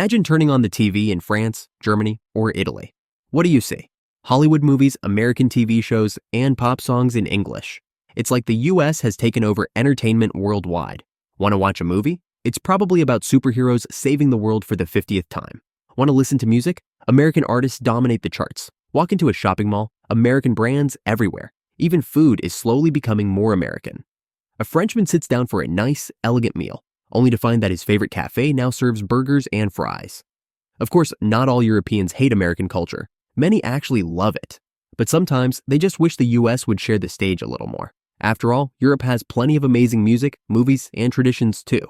Imagine turning on the TV in France, Germany, or Italy. What do you see? Hollywood movies, American TV shows, and pop songs in English. It's like the US has taken over entertainment worldwide. Want to watch a movie? It's probably about superheroes saving the world for the 50th time. Want to listen to music? American artists dominate the charts. Walk into a shopping mall, American brands everywhere. Even food is slowly becoming more American. A Frenchman sits down for a nice, elegant meal, only to find that his favorite cafe now serves burgers and fries. Of course, not all Europeans hate American culture. Many actually love it. But sometimes they just wish the US would share the stage a little more. After all, Europe has plenty of amazing music, movies, and traditions too.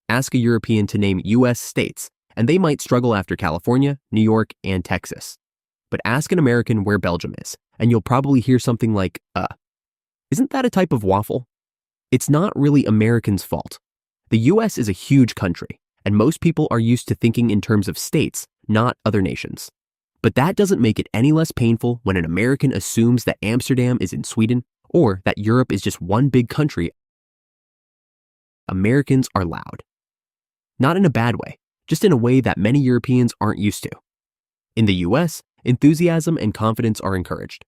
Ask a European to name US states, and they might struggle after California, New York, and Texas. But ask an American where Belgium is, and you'll probably hear something like, isn't that a type of waffle? It's not really Americans' fault. The US is a huge country, and most people are used to thinking in terms of states, not other nations. But that doesn't make it any less painful when an American assumes that Amsterdam is in Sweden or that Europe is just one big country. Americans are loud. Not in a bad way, just in a way that many Europeans aren't used to. In the US, enthusiasm and confidence are encouraged.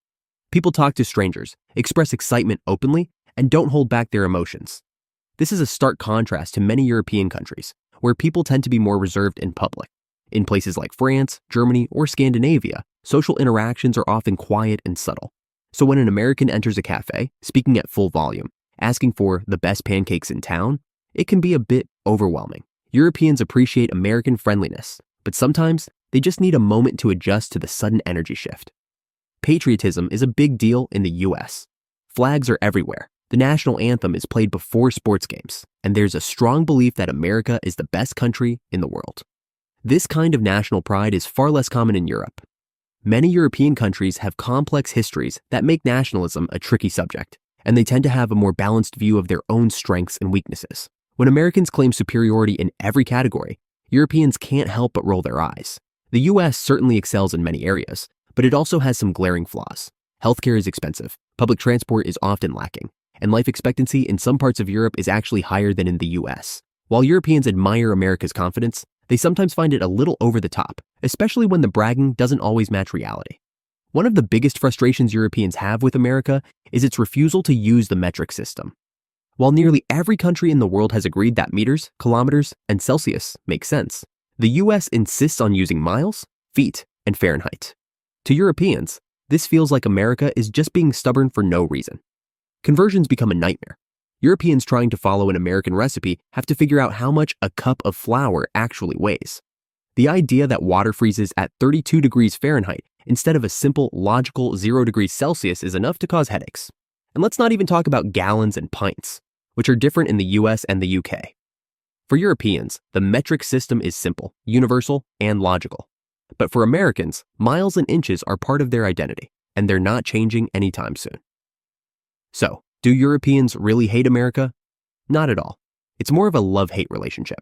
People talk to strangers, express excitement openly, and don't hold back their emotions. This is a stark contrast to many European countries, where people tend to be more reserved in public. In places like France, Germany, or Scandinavia, social interactions are often quiet and subtle. So when an American enters a cafe, speaking at full volume, asking for the best pancakes in town, it can be a bit overwhelming. Europeans appreciate American friendliness, but sometimes they just need a moment to adjust to the sudden energy shift. Patriotism is a big deal in the US. Flags are everywhere. The national anthem is played before sports games, and there's a strong belief that America is the best country in the world. This kind of national pride is far less common in Europe. Many European countries have complex histories that make nationalism a tricky subject, and they tend to have a more balanced view of their own strengths and weaknesses. When Americans claim superiority in every category, Europeans can't help but roll their eyes. The US certainly excels in many areas, but it also has some glaring flaws. Healthcare is expensive, public transport is often lacking, and life expectancy in some parts of Europe is actually higher than in the US. While Europeans admire America's confidence, they sometimes find it a little over the top, especially when the bragging doesn't always match reality. One of the biggest frustrations Europeans have with America is its refusal to use the metric system. While nearly every country in the world has agreed that meters, kilometers, and Celsius make sense, the US insists on using miles, feet, and Fahrenheit. To Europeans, this feels like America is just being stubborn for no reason. Conversions become a nightmare. Europeans trying to follow an American recipe have to figure out how much a cup of flour actually weighs. The idea that water freezes at 32 degrees Fahrenheit instead of a simple, logical 0 degrees Celsius is enough to cause headaches. And let's not even talk about gallons and pints, which are different in the US and the UK. For Europeans, the metric system is simple, universal, and logical. But for Americans, miles and inches are part of their identity, and they're not changing anytime soon. So, do Europeans really hate America? Not at all. It's more of a love-hate relationship.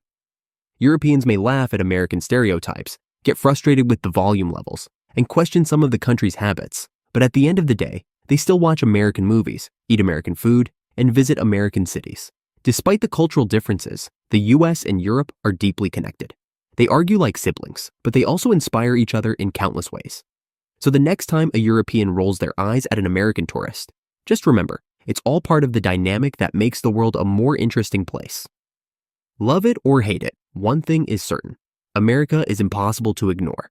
Europeans may laugh at American stereotypes, get frustrated with the volume levels, and question some of the country's habits, but at the end of the day, they still watch American movies, eat American food, and visit American cities. Despite the cultural differences, the US and Europe are deeply connected. They argue like siblings, but they also inspire each other in countless ways. So the next time a European rolls their eyes at an American tourist, just remember, it's all part of the dynamic that makes the world a more interesting place. Love it or hate it, one thing is certain. America is impossible to ignore.